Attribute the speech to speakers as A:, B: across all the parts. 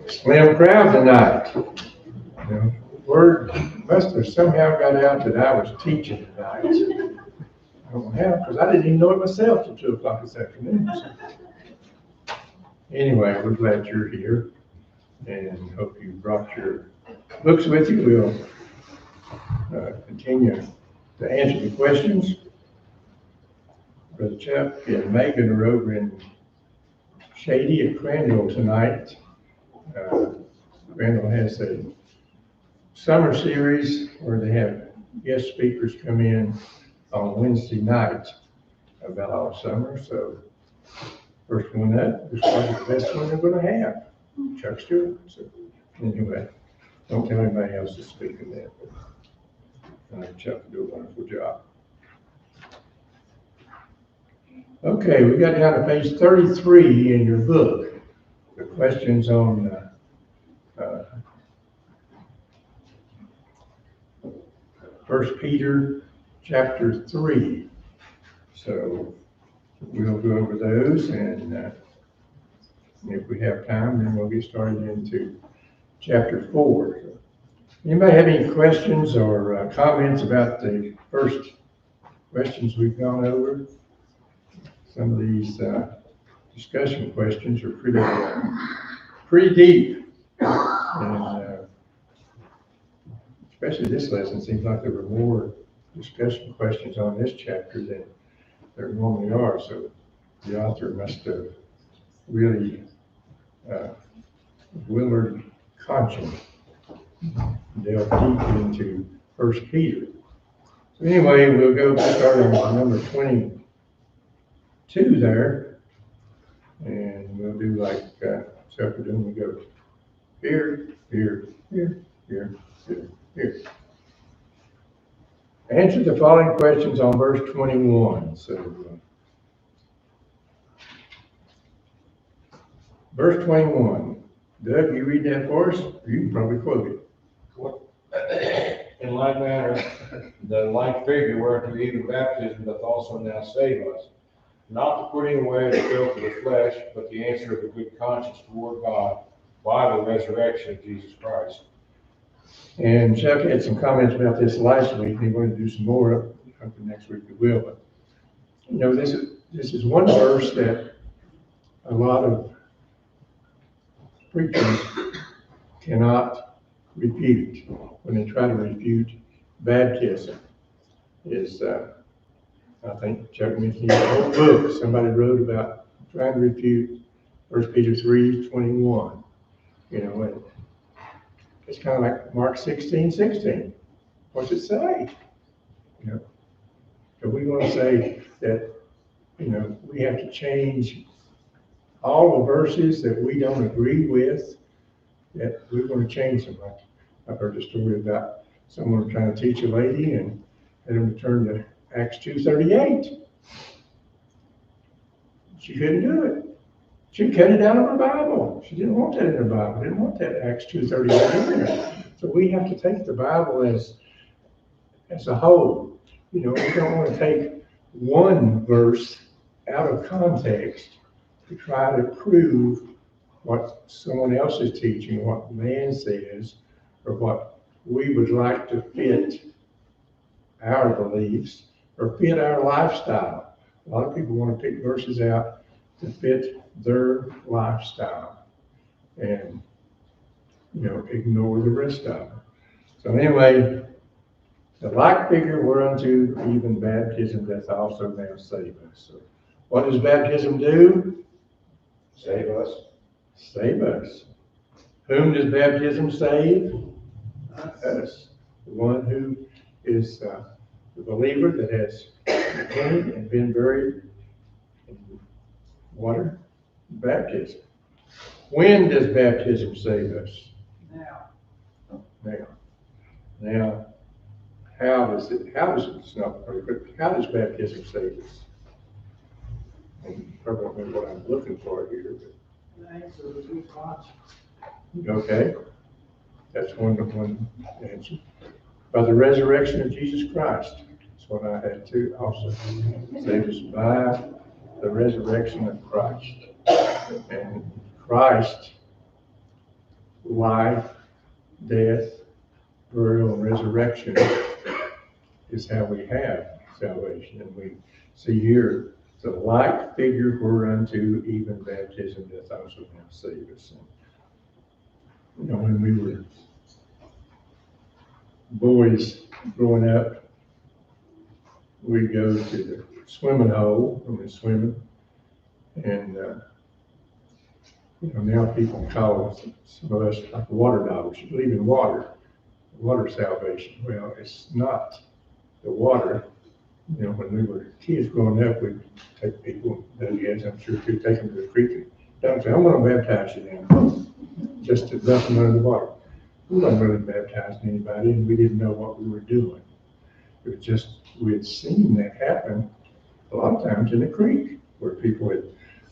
A: Slim crowd tonight. You know, word must have somehow got out that I was teaching tonight. I don't know how, because I didn't even know it myself till 2 o'clock this afternoon. So. Anyway, we're glad you're here and hope you brought your books with you. We'll continue to answer the questions. Brother Chuck and Megan are over in Shady at Crandall tonight. Crandall has a summer series where they have guest speakers come in on Wednesday night about all summer. So first one up is probably the best one they're going to have. Chuck Stewart. So anyway, don't tell anybody else to speak of that. But Chuck will do a wonderful job. Okay, we got down to page 33 in your book. The questions on 1 Peter chapter 3. So we'll go over those, and if we have time, then we'll get started into chapter 4. Anybody have any questions or comments about the first questions we've gone over? Some of these discussion questions are pretty deep, and especially this lesson seems like there were more discussion questions on this chapter than there normally are. So the author must have really Willard conscience delved deep into 1 Peter. So anyway, we'll go start on number 22 there, and we'll do like Chuck we're doing. We go here, here, here, here, here, here. Answer the following questions on verse 21. So, verse 21. Doug, you read that for us? You can probably quote it.
B: In like manner, the like figure whereunto even baptism doth also now save us, not to putting away the filth of the flesh, but the answer of a good conscience toward God by the resurrection of Jesus Christ.
A: And Chuck had some comments about this last week. He wanted to do some more. Hopefully next week we will. But you know, this is one verse that a lot of preachers cannot refute when they try to refute baptism. Is I think Chuck mentioned the whole book somebody wrote about trying to refute 1 Peter 3:21. You know, and it's kind of like Mark 16:16. What's it say? You know, if we want to say that, you know, we have to change all the verses that we don't agree with, that we're going to change them. I've heard a story about someone trying to teach a lady and had them turn to Acts 2:38. She couldn't do it. She cut it out of her Bible. She didn't want that in her Bible. Didn't want that Acts 2:38 in there. So we have to take the Bible as a whole. You know, we don't want to take one verse out of context to try to prove what someone else is teaching, what man says, or what we would like to fit our beliefs or fit our lifestyle. A lot of people want to pick verses out to fit their lifestyle and, you know, ignore the rest of them. So anyway, the like figure whereunto even baptism doth also now save us. So what does baptism do?
B: Save us.
A: Save us. Whom does baptism save? Us. The one who is the believer that has repented and been buried in water baptism. When does baptism save us?
C: Now.
A: Now, how does it's not very quick, how does baptism save us? I don't know what I'm looking for here, but. Okay, that's one answer. By the resurrection of Jesus Christ. That's what I had to also. Save us by the resurrection of Christ. And Christ life, death, burial, and resurrection is how we have salvation. And we see here the like figure whereunto even baptism doth also now save us. And, when we were boys growing up, we'd go to the swimming hole when we were swimming, and now people call some of us like water dogs. You believe in water salvation. Well, it's not the water. When we were kids growing up, we'd take people, dads, I'm sure, we'd take them to the creek and don't say, "I'm going to baptize you now," just to dump them under the water. We weren't really baptizing anybody, and we didn't know what we were doing. It was just, we had seen that happen a lot of times in the creek, where people had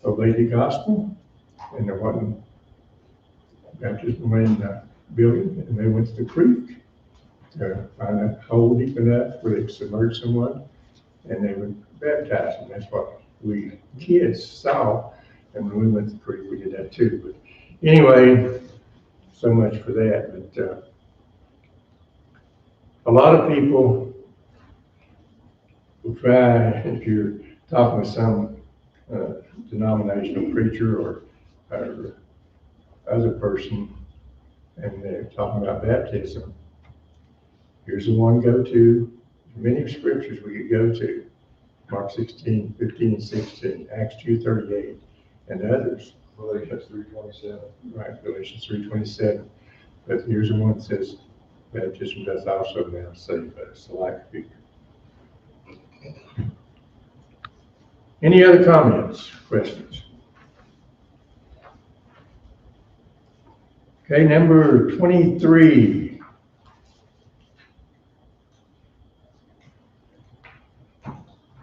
A: obeyed the gospel, and there wasn't baptism in the building, and they went to the creek to find a hole deep enough where they could submerge someone, and they would baptize them. That's what we kids saw, and when we went to the creek, we did that too. But anyway, so much for that. But a lot of people will try, if you're talking with some denominational preacher or other person, and they're talking about baptism, here's the one go-to. Many scriptures we could go to: Mark 16, 15, and 16, Acts 2:38, and others.
B: Galatians 3:27.
A: Right, Galatians 3:27. But here's the one that says, baptism does also now save us, like figure. Any other comments, questions? Okay, number 23.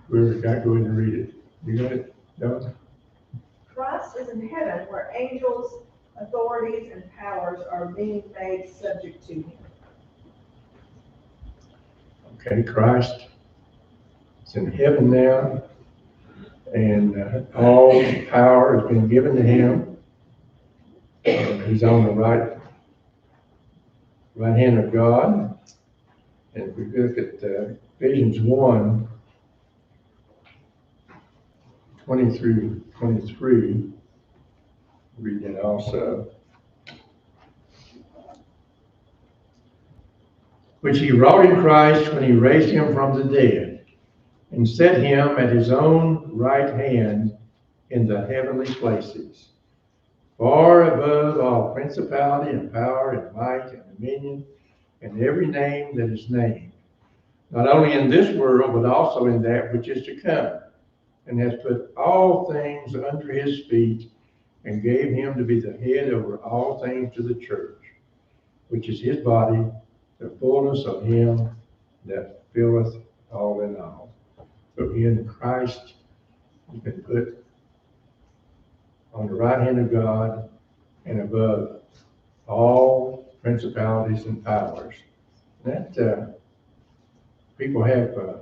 A: Whoever got, go ahead and read it. You got it, Don?
C: Christ is in heaven, where angels, authorities, and powers are being made subject to him.
A: Okay, Christ is in heaven now, and all power has been given to him. He's on the right hand of God. And if we look at Ephesians 1, 20 through 23, read that also. Which he wrought in Christ when he raised him from the dead, and set him at his own right hand in the heavenly places, far above all principality and power and might and dominion, and every name that is named, not only in this world, but also in that which is to come, and has put all things under his feet, and gave him to be the head over all things to the church, which is his body, the fullness of him that filleth all in all. So in Christ, has been put on the right hand of God and above all principalities and powers. That people have a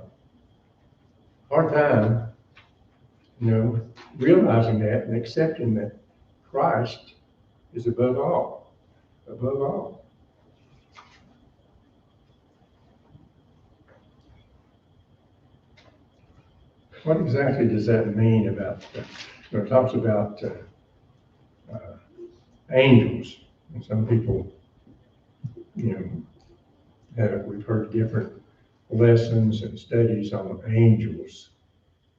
A: hard time, realizing that and accepting that Christ is above all, above all. What exactly does that mean about, it talks about angels, and some people, we've heard different lessons and studies on angels,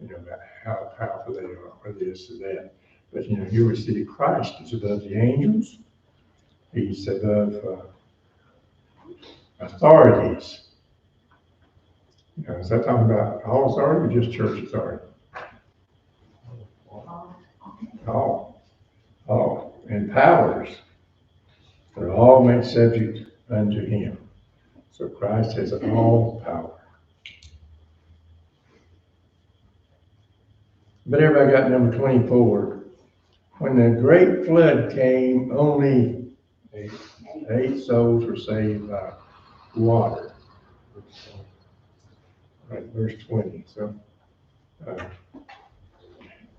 A: about how powerful they are, or this or that. But, here we see that Christ is above the angels. He's above authorities. Is that talking about all authority or just church authority? All. And powers are all made subject unto him. So Christ has all power. But everybody got number 24. When the great flood came, only 8 souls were saved by water. Right, verse 20. So,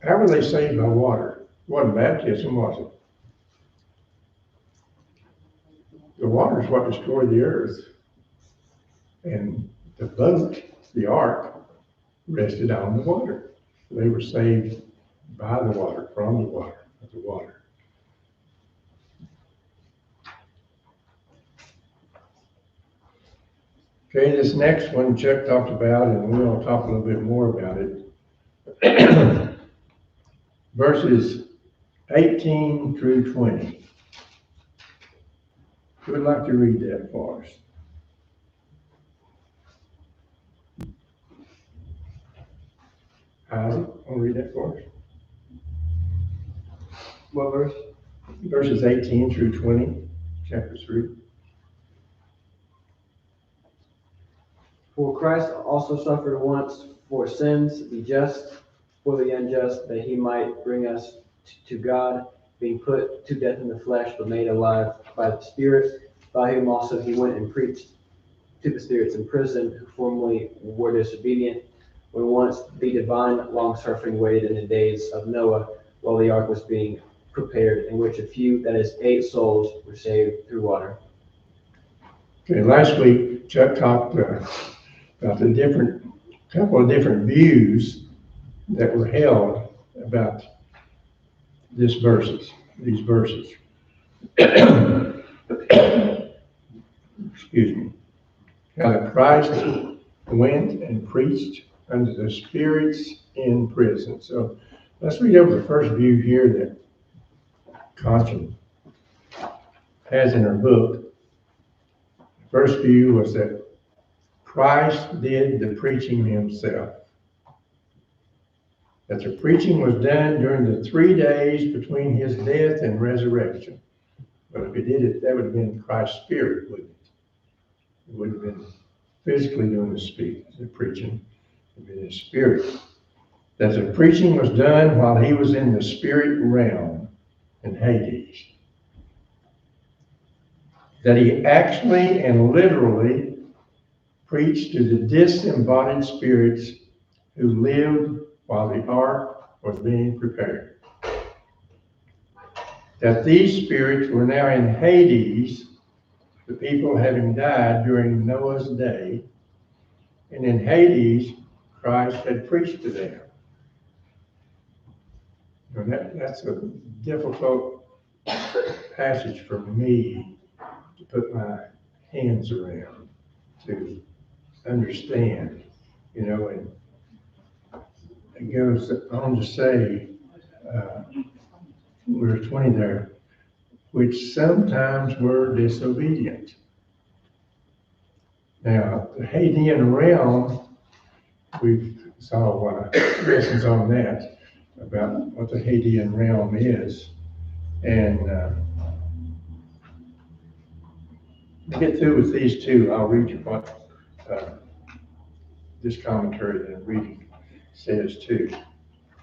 A: how were they saved by water? It wasn't baptism, was The water is what destroyed the earth. And the boat, the ark, rested on the water. They were saved by the water, from the water, of the water. Okay, this next one Chuck talked about, and we'll talk a little bit more about it. Verses 18 through 20. Who would like to read that for us? Isaac, want to read that for us?
D: What verse?
A: Verses 18 through 20, chapter 3.
D: For Christ also suffered once for sins, the just for the unjust, that he might bring us to God, being put to death in the flesh, but made alive by the Spirit, by whom also he went and preached to the spirits in prison, who formerly were disobedient, when once the divine long-suffering waited in the days of Noah, while the ark was being prepared, in which a few, that is 8 souls, were saved through water.
A: Okay, last week Chuck talked about the couple of different views that were held about these verses. Excuse me. How that Christ went and preached unto the spirits in prison. So let's read over the first view here that Conscience has in her book. The first view was that Christ did the preaching himself. That the preaching was done during the 3 days between his death and resurrection. But if he did it, that would have been Christ's spirit, wouldn't it? It wouldn't have been physically doing the preaching. It would have been his spirit. That the preaching was done while he was in the spirit realm in Hades. That he actually and literally preached to the disembodied spirits who lived while the ark was being prepared. That these spirits were now in Hades, the people having died during Noah's day, and in Hades, Christ had preached to them. And that's a difficult passage for me to put my hands around, to understand, and it goes on to say, verse 20 there, which sometimes were disobedient. Now, the Hadean realm, we saw lessons on that, about what the Hadean realm is. And to get through with these two, I'll read you what this commentary that I'm reading says too.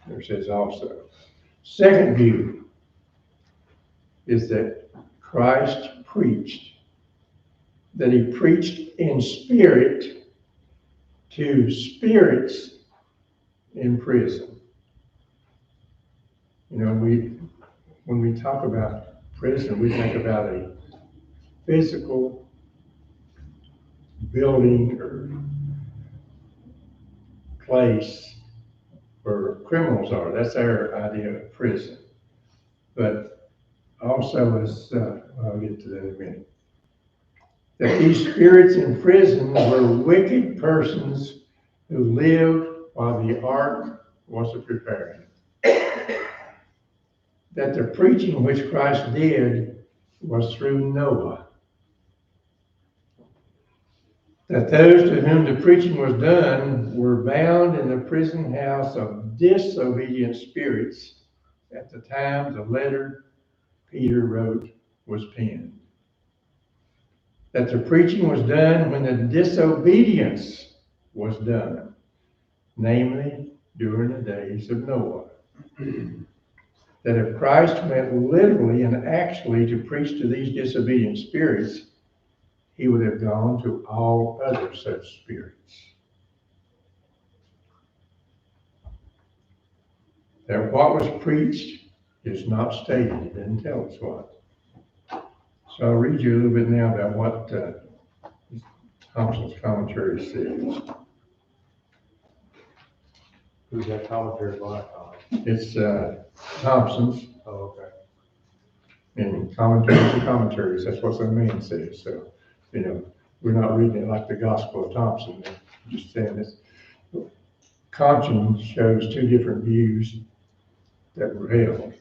A: There says also, second view is that Christ preached, that he preached in spirit to spirits in prison. When we talk about prison, we think about a physical building or place where criminals are. That's our idea of prison. But also, as I'll get to that in a minute, that these spirits in prison were wicked persons who lived while the ark was preparing. That the preaching which Christ did was through Noah. That those to whom the preaching was done were bound in the prison house of disobedient spirits at the time the letter Peter wrote was penned. That the preaching was done when the disobedience was done, namely during the days of Noah. That if Christ went literally and actually to preach to these disobedient spirits, he would have gone to all other such spirits. That what was preached is not stated. It didn't tell us what. So I'll read you a little bit now about what Thompson's commentary says.
B: Who's that commentary by?
A: It's Thompson's,
B: Oh, okay.
A: and commentaries and commentaries, that's what the man says. So, we're not reading it like the Gospel of Thompson, we're just saying this. Conscience shows two different views that were held,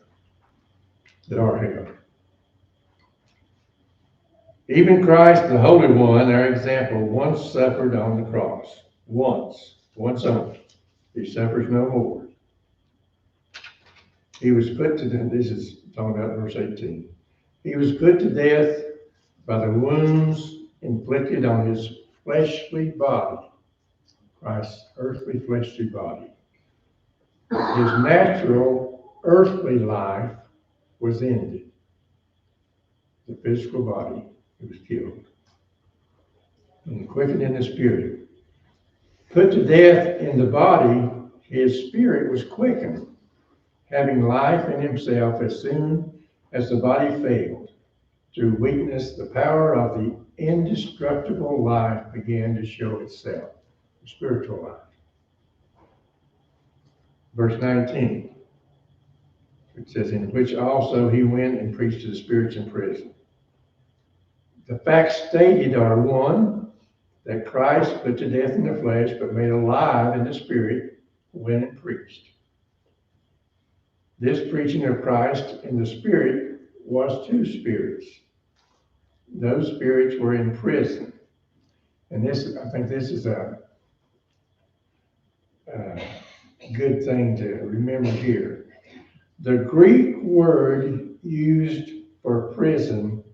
A: that are held. Even Christ, the Holy One, our example, once suffered on the cross. Once only. He suffers no more. He was put to death, this is talking about verse 18. He was put to death by the wounds inflicted on his fleshly body, Christ's earthly fleshly body. His natural earthly life was ended. The physical body, it was killed. And quickened in the spirit. Put to death in the body, his spirit was quickened, having life in himself as soon as the body failed. Through weakness, the power of the indestructible life began to show itself, the spiritual life. Verse 19, it says, in which also he went and preached to the spirits in prison. The facts stated are one, that Christ put to death in the flesh, but made alive in the spirit, went and preached. This preaching of Christ in the spirit was two spirits. Those spirits were in prison. And I think this is a good thing to remember here. The Greek word used for prison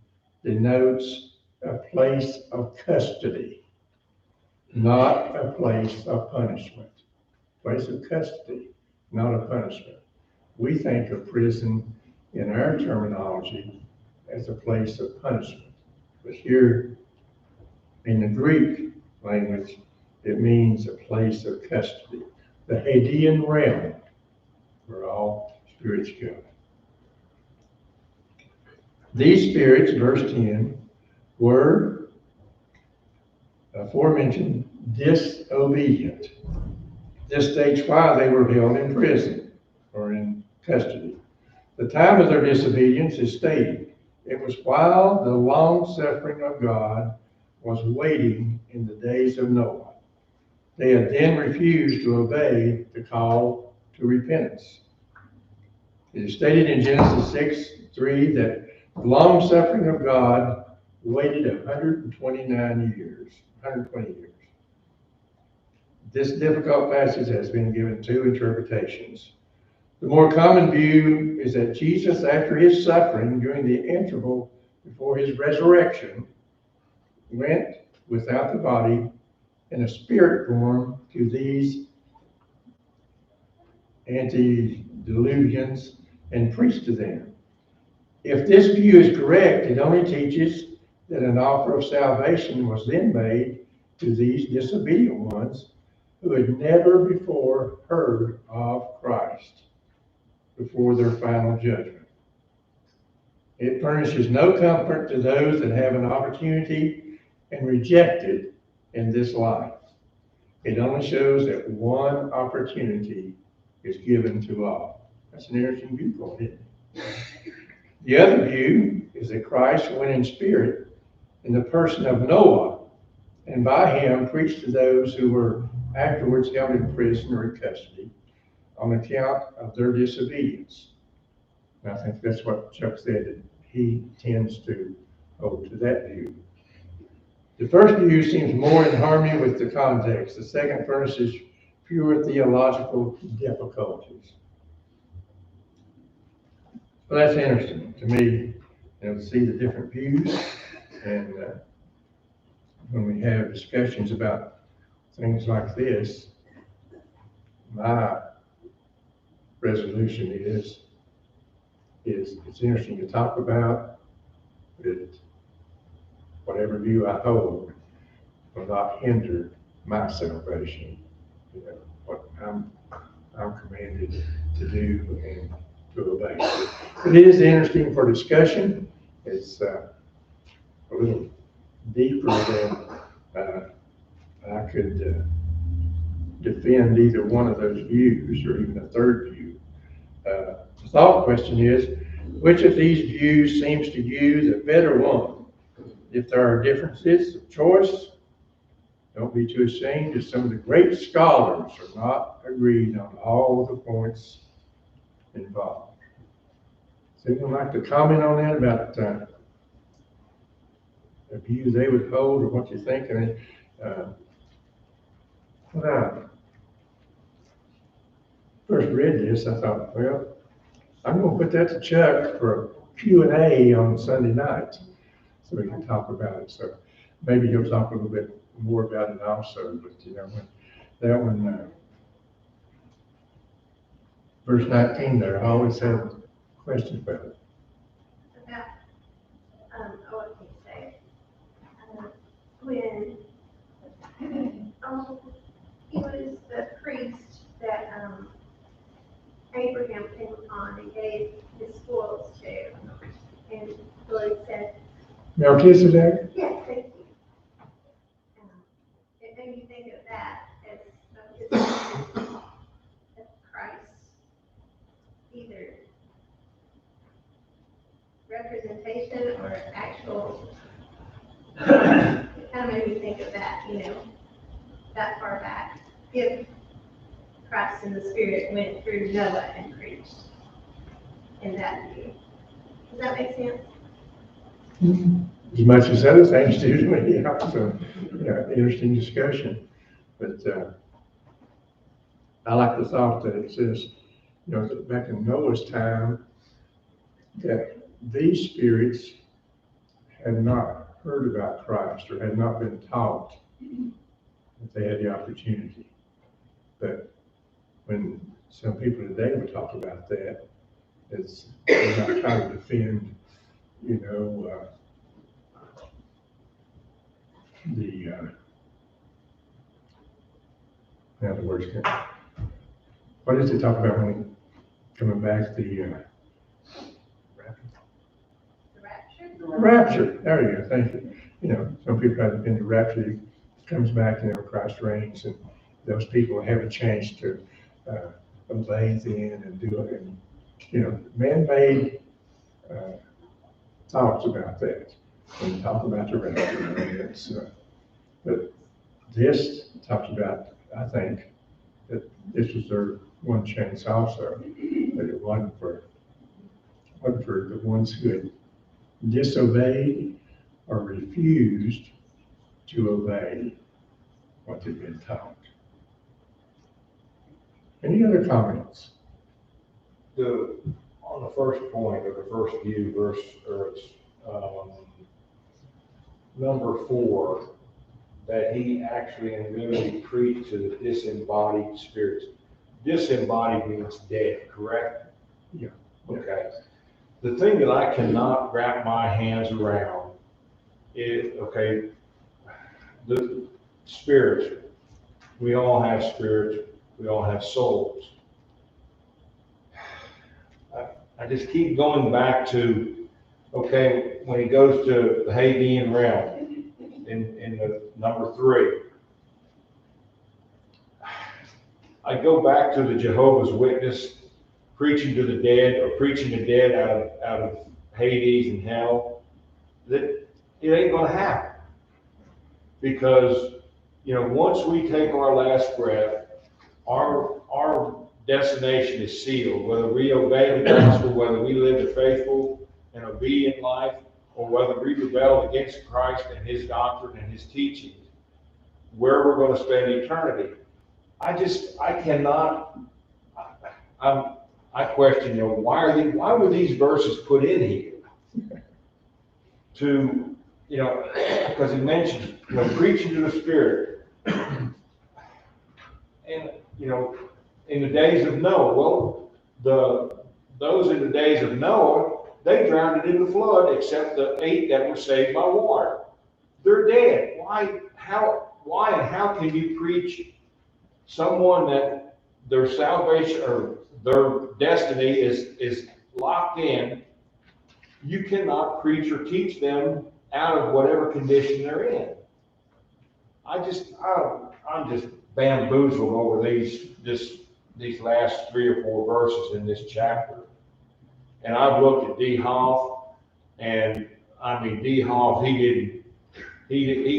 A: denotes a place of custody, not a place of punishment. Place of custody, not a punishment. We think of prison in our terminology as a place of punishment. But here in the Greek language, it means a place of custody. The Hadean realm, where all spirits go. These spirits, verse 10, were aforementioned disobedient. This states why they were held in prison or in custody. The time of their disobedience is stated. It was while the long suffering of God was waiting in the days of Noah. They had then refused to obey the call to repentance. It is stated in Genesis 6:3 that the long suffering of God waited 129 years, 120 years. This difficult passage has been given two interpretations. The more common view is that Jesus, after his suffering during the interval before his resurrection, went without the body in a spirit form to these antediluvians and preached to them. If this view is correct, it only teaches that an offer of salvation was then made to these disobedient ones who had never before heard of Christ before their final judgment. It furnishes no comfort to those that have an opportunity and reject it in this life. It only shows that one opportunity is given to all. That's an interesting viewpoint, isn't it? The other view is that Christ went in spirit in the person of Noah, and by him preached to those who were afterwards held in prison or in custody on account of their disobedience. And I think that's what Chuck said, that he tends to hold to that view. The first view seems more in harmony with the context. The second furnishes pure theological difficulties. Well, that's interesting to me, to see the different views. And when we have discussions about things like this, my resolution is it's interesting to talk about, but whatever view I hold will not hinder my salvation. What I'm commanded to do and to obey. But it is interesting for discussion. It's a little deeper than I could defend either one of those views or even a third view. The thought question is, which of these views seems to you the better one? If there are differences of choice, don't be too ashamed, as some of the great scholars are not agreed on all the points involved. Does anyone like to comment on that about the view they would hold or what you think? And when I first read this, I thought, well, I'm going to put that to Chuck for a Q&A on Sunday night so we can talk about it. So maybe he'll talk a little bit more about it also. But you know, when that one, verse 19 there, I always have questions about it.
E: About, what can you say? When he was the priest that Abraham came upon and gave his spoils to, and the Lord said,
A: Melchizedek?
E: yes, thank you. It made me think of that as Christ, either representation or actual. It kind of made me think of that, you know, that far back. If Christ and the Spirit went through Noah and preached in that view. Does that make sense?
A: As much as other things do, yeah. So, yeah, interesting discussion. But I like the thought that it says, you know, that back in Noah's time, that these spirits had not heard about Christ or had not been taught that they had the opportunity. But when some people today would talk about that, it's they're not trying to defend, you know, now the words come. What does it talk about when he coming back?
E: The rapture?
A: Rapture. There you go. Thank you. You know, some people have been to rapture. He comes back, you know, Christ reigns, and those people have a chance to obey then and do it. And, you know, man-made thoughts about that. When you talk about the rapture, I mean, it's, but this talks about, I think, that this was their one chance also, that it wasn't for the ones who had disobeyed or refused to obey what they'd been taught. Any other comments?
B: On the first point, or the first view, number 4, that he actually and really preached to the disembodied spirits. Disembodied means dead, correct?
A: Yeah.
B: Okay. The thing that I cannot wrap my hands around is, okay, the spirits. We all have spirits. We all have souls. I just keep going back to, okay, when he goes to the Hadean realm in the number 3, I go back to the Jehovah's Witness preaching to the dead or preaching the dead out of Hades and hell, that it ain't going to happen. Because, you know, once we take our last breath, our destination is sealed, whether we obey the gospel, whether we live a faithful and obedient life, or whether we rebel against Christ and his doctrine and his teachings, where we're going to spend eternity. I question, you know, why were these verses put in here? To, you know, because he mentions, you know, preaching to the Spirit. And, you know, in the days of Noah, well, those in the days of Noah, they drowned in the flood, except the 8 that were saved by water. They're dead. Why and how can you preach someone that their salvation or their destiny is locked in? You cannot preach or teach them out of whatever condition they're in. I'm just bamboozled over these last 3 or 4 verses in this chapter. And I've looked at D. Hoff, and I mean, D. Hoff, he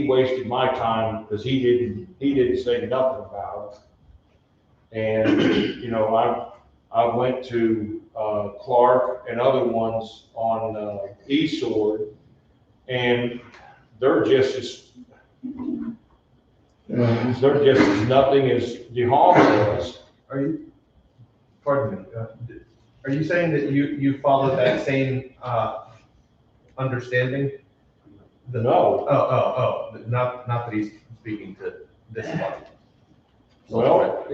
B: wasted my time because he didn't say nothing about it. And, you know, I went to Clark and other ones on eSword, and they're just as nothing as D. Hoff was.
F: Pardon me, are you saying that you follow that same understanding?
B: No.
F: Not that he's speaking to this one.
B: Well,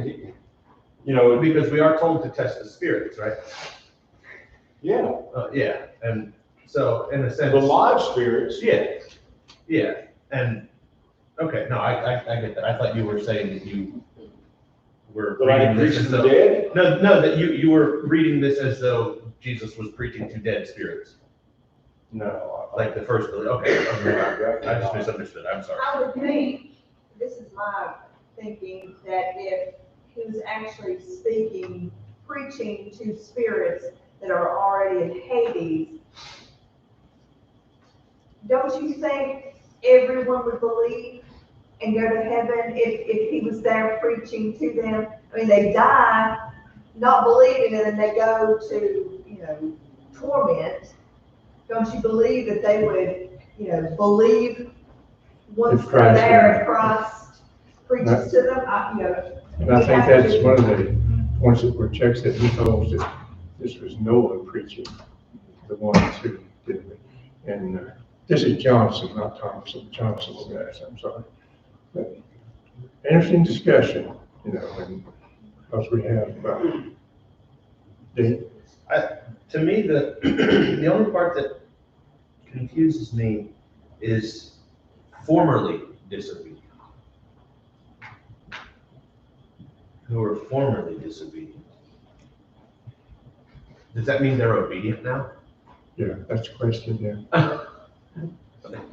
B: you know,
F: Because we are told to test the spirits, right?
B: yeah,
F: Yeah, and so in a sense.
B: the live spirits.
F: Yeah, and, okay, no, I get that. I thought you were saying that you were
B: But I
F: reading this
B: preach
F: as
B: to the
F: though.
B: dead?
F: No, that you were reading this as though Jesus was preaching to dead spirits,
B: No.
F: like the first, okay, I just misunderstood, I'm sorry.
C: I would think, this is my thinking, that if he was actually speaking, preaching to spirits that are already in Hades, don't you think everyone would believe and go to heaven if he was there preaching to them? I mean, they die not believing it and they go to, you know, torment. Don't you believe that they would, you know, believe once
A: If
C: they're
A: Christ
C: there
A: would-
C: and Christ preaches to them? You know,
A: And I think that's one of the points that were checks that he holds, that this was Noah preaching, the ones who did it. And this is Johnson, not Thompson. Johnson's guys, I'm sorry. But interesting discussion, you know, and because we have,
F: To me, the only part that confuses me is formerly disobedient. Who were formerly disobedient. Does that mean they're obedient now?
A: yeah, that's the question there.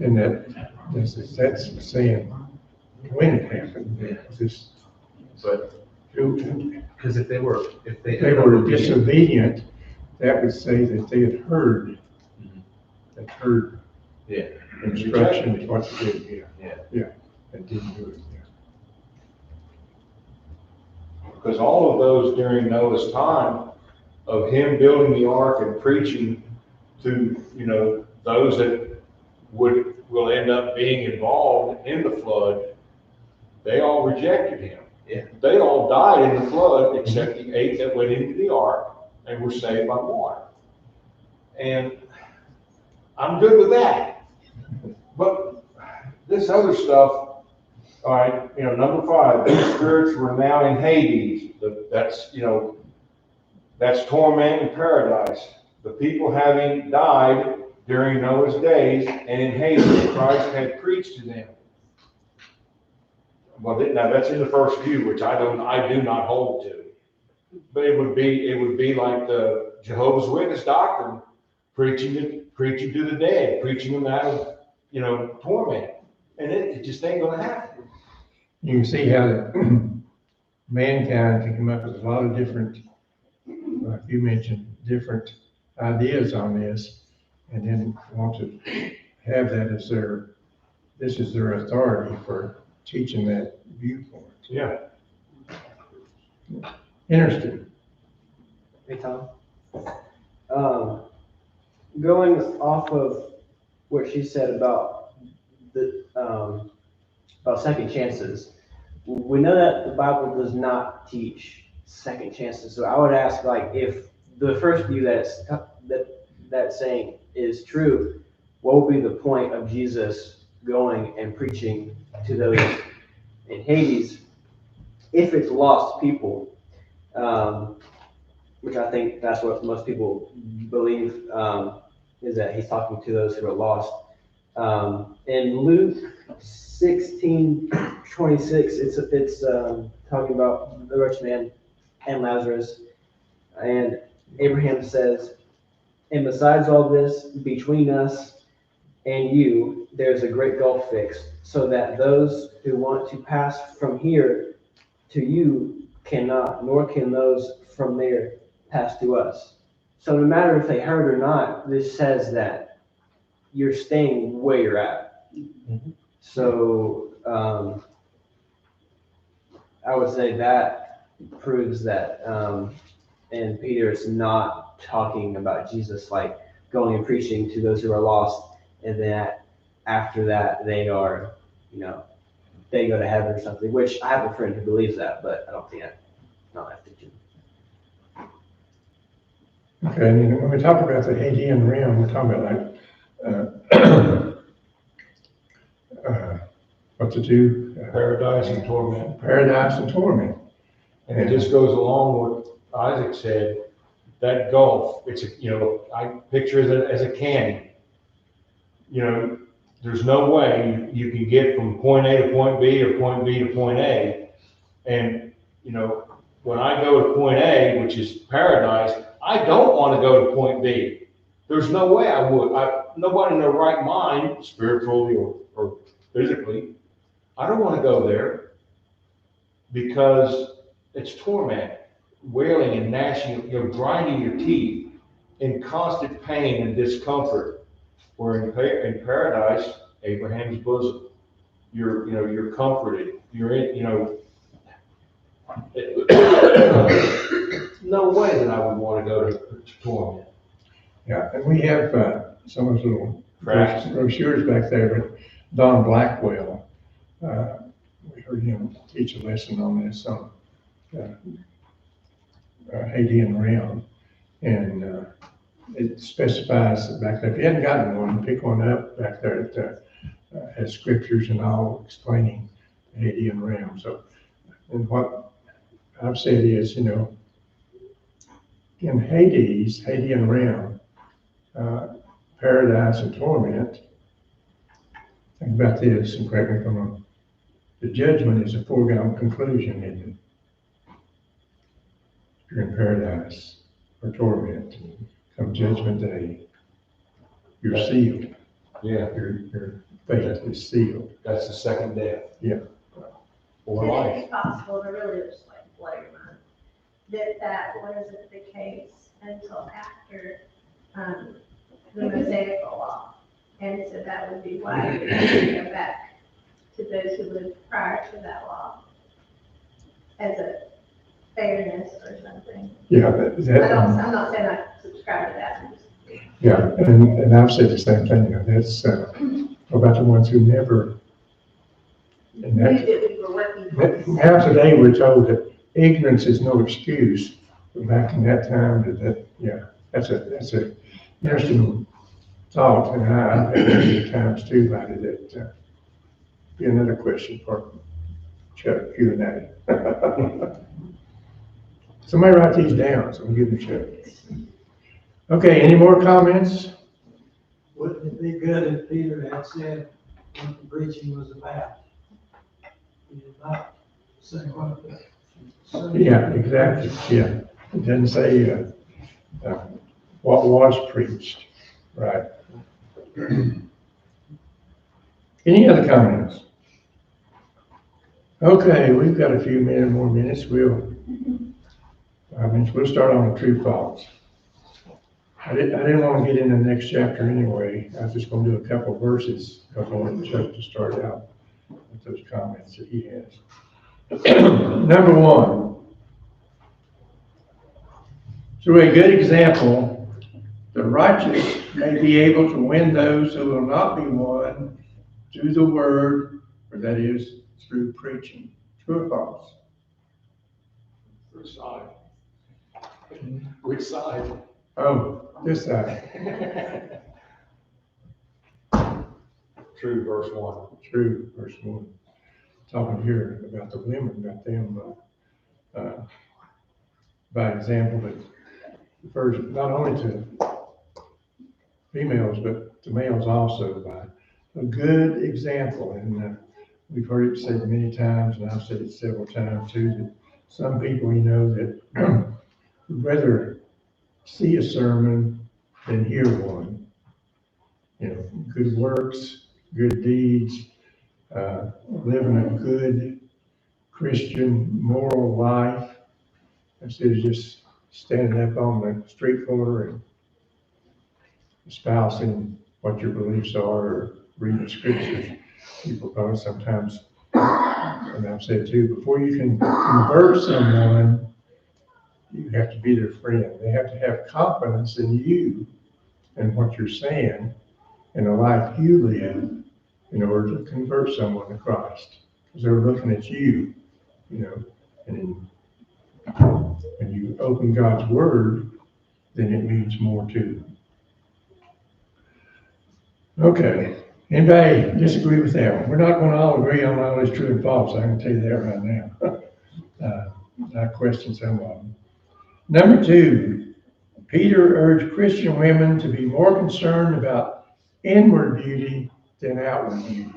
A: And that's saying when it happened,
F: Yeah.
A: this,
F: But,
A: if
F: because if they were
A: they were disobedient, that would say that they had heard, that heard
F: Yeah.
A: instruction, what to do,
F: Yeah.
A: yeah, and didn't do it, yeah.
B: Because all of those during Noah's time of him building the ark and preaching to, you know, those that will end up being involved in the flood, they all rejected him.
F: Yeah.
B: They all died in the flood except the 8 that went into the ark and were saved by water. And I'm good with that. But this other stuff, all right, you know, number 5, these spirits were now in Hades. That's, you know, that's torment in paradise. The people having died during Noah's days, and in Hades, Christ had preached to them. Well, now that's in the first view, which I do not hold to. But it would be like the Jehovah's Witness doctrine, preaching to the dead, preaching them out of, you know, torment. And it just ain't gonna happen.
A: You can see how mankind can come up with a lot of different, like you mentioned, different ideas on this, and then want to have that as this is their authority for teaching that viewpoint.
B: Yeah.
A: Interesting.
D: Hey, Tom. Going off of what she said about about second chances, we know that the Bible does not teach second chances. So I would ask, like, if the first view that's saying is true, what would be the point of Jesus going and preaching to those in Hades if it's lost people? Which I think that's what most people believe, is that he's talking to those who are lost. In Luke 16:26, it's talking about the rich man and Lazarus, and Abraham says, "And besides all this, between us and you, there's a great gulf fixed, so that those who want to pass from here to you cannot, nor can those from there pass to us. So no matter if they heard or not, this says that you're staying where you're at. So I would say that proves that, and Peter is not talking about Jesus like going and preaching to those who are lost, and that after that they are, they go to heaven or something, which I have a friend who believes that, but I don't think not that teaching.
A: Okay, and then when we talk about the Hadean realm, we're talking about what to do,
B: Paradise and torment.
A: paradise and torment.
B: And it just goes along with what Isaac said, that gulf, it's, I picture it as a canyon. There's no way you can get from point A to point B or point B to point A. And, when I go to point A, which is paradise, I don't want to go to point B. There's no way I would. Nobody in their right mind, spiritually or physically, I don't want to go there because it's torment, wailing and gnashing, grinding your teeth in constant pain and discomfort. Where in paradise, Abraham's bosom, you're comforted. You're in, no way that I would want to go to torment.
A: Yeah, and we have some of those little brochures back there, but Don Blackwell, we heard him teach a lesson on this, on Hadean realm, and it specifies back there, if you hadn't gotten one, pick one up back there that has scriptures and all explaining the Hadean realm. So, and what I've said is, in Hades, Hadean realm, paradise and torment, think about this, and correct me if I'm wrong, the judgment is a foregone conclusion, isn't it? If you're in paradise or torment, come judgment day, you're sealed.
B: Yeah.
A: Your fate is sealed.
B: That's the second death.
A: Yeah.
B: Or
E: Could
B: life.
E: it be possible to really just like blow your mind that wasn't the case until after the Mosaic law? And so that would be why we would go back to those who lived prior to that law as a fairness or something.
A: Yeah,
E: I'm not saying I subscribe to that.
A: yeah, and I've said the same thing. That's about the ones who never. And
E: Knew
A: that,
E: that we were working towards.
A: now today we're told that ignorance is no excuse. But back in that time, that's a interesting thought, and I've had many times too about it. That be another question for Chuck Q&A. Somebody write these down, so we'll give them Chuck. Okay, any more comments?
G: Wouldn't it be good if Peter had said what the preaching was about? He did not say what the.
A: Yeah, exactly, yeah. It doesn't say what was preached, right? Any other comments? Okay, we've got a few more minutes. We'll start on the true false. I didn't want to get into the next chapter anyway. I was just going to do a couple of verses because I wanted Chuck to start out with those comments that he has. Number one, through a good example, the righteous may be able to win those who will not be won through the word, or that is, through preaching. True or false?
B: Which side? Which side?
A: Oh, this side.
B: True, verse 1.
A: True, verse 1. Talking here about the women, about them, by example, that refers not only to females, but to males also, by a good example. And we've heard it said many times, and I've said it several times too, that some people, that would rather see a sermon than hear one. you know, good works, good deeds, living a good Christian moral life, instead of just standing up on the street corner and espousing what your beliefs are or reading scriptures. People probably sometimes, and I've said too, before you can convert someone, you have to be their friend. They have to have confidence in you and what you're saying and the life you live in order to convert someone to Christ. Because they're looking at you, you know, and when you open God's word, then it means more to them. Okay, anybody disagree with that one? We're not going to all agree on all is true and false, I can tell you that right now. I question some of them. Number 2, Peter urged Christian women to be more concerned about inward beauty than outward beauty.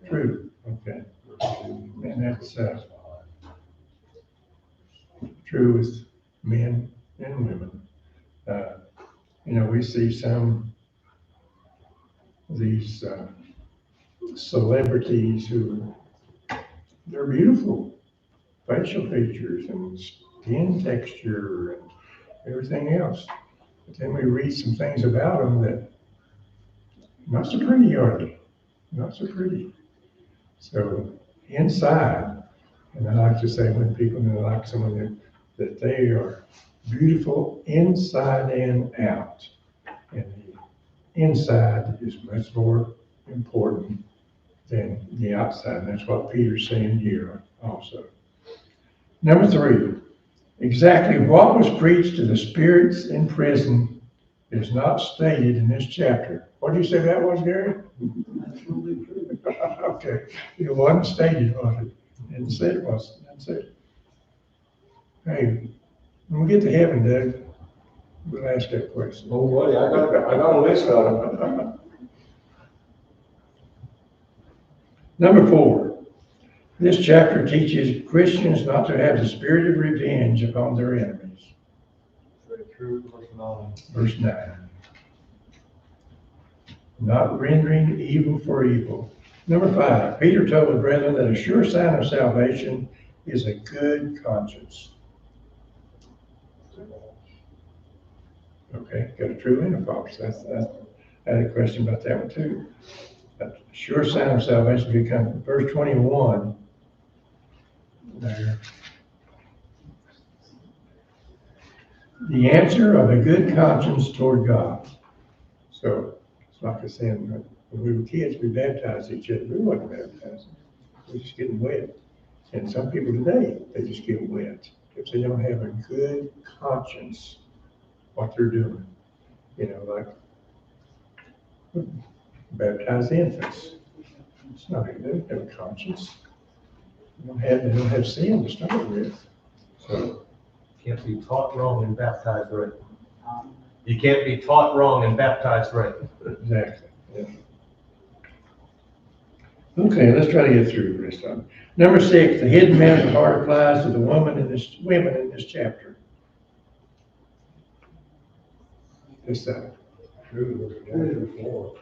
A: True, okay. And that's true with men and women. You know, we see some of these celebrities who, they're beautiful facial features and skin texture and everything else. But then we read some things about them that not so pretty, are they? Not so pretty. So inside, and I like to say when people like someone that they are beautiful inside and out. And the inside is much more important than the outside. And that's what Peter's saying here also. Number 3, exactly what was preached to the spirits in prison is not stated in this chapter. What did you say that was, Gary?
G: Absolutely true.
A: Okay, it wasn't stated, was it? Didn't say it was. That's it. Hey, when we get to heaven, Doug, we'll ask that question.
B: Oh, buddy, I got a list of them.
A: Number 4, this chapter teaches Christians not to have the spirit of revenge upon their enemies.
B: True, verse 9.
A: Verse 9. Not rendering evil for evil. Number 5, Peter told the brethren that a sure sign of salvation is a good conscience. Okay, got a true and a false. I had a question about that one too. A sure sign of salvation becomes verse 21 there. The answer of a good conscience toward God. So it's like I said, when we were kids, we baptized each other. We wasn't baptizing. We just getting wet. And some people today, they just get wet because they don't have a good conscience what they're doing. You know, like baptize infants. It's not a good, no conscience. They don't have sin to start with. So
F: Can't be taught wrong and baptized right. You can't be taught wrong and baptized right.
A: exactly. Yeah. Okay, let's try to get through this time. Number 6, the hidden man of the heart applies to the women in this chapter. This side.
B: True, verse 1 through 4.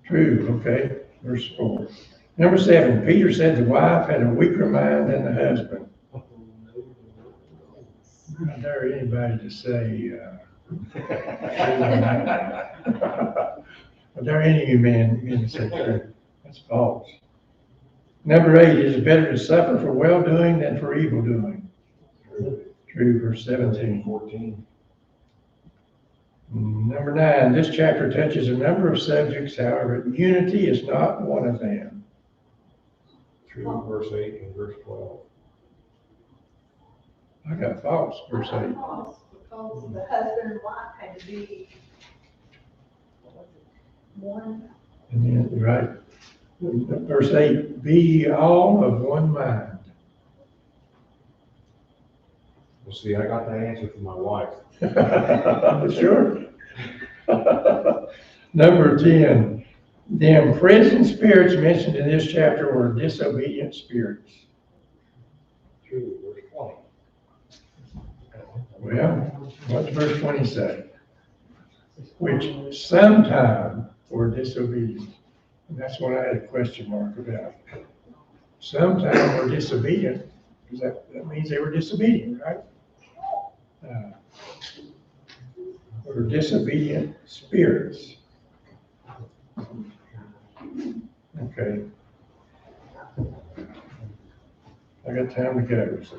A: True, okay, verse 4. Number 7, Peter said the wife had a weaker mind than the husband. I dare anybody to say, I dare any of you men to say true. That's false. Number 8, it is better to suffer for well-doing than for evil-doing. True, verse 17.
B: 14.
A: Number 9, this chapter touches a number of subjects, however, unity is not one of them.
B: True, verse 8 and verse 12.
A: I got false, verse 8.
C: Because the husband and wife had to be one.
A: And then, right, verse 8, be ye all of one mind.
B: Well, see, I got the answer from my wife.
A: Sure. Number 10, the imprisoned spirits mentioned in this chapter were disobedient spirits.
B: True, verse 20.
A: Well, what's verse 20 say? which sometime were disobedient. And that's what I had a question mark about. Sometime were disobedient, because that means they were disobedient, right? Were disobedient spirits. Okay. I got time to go, so.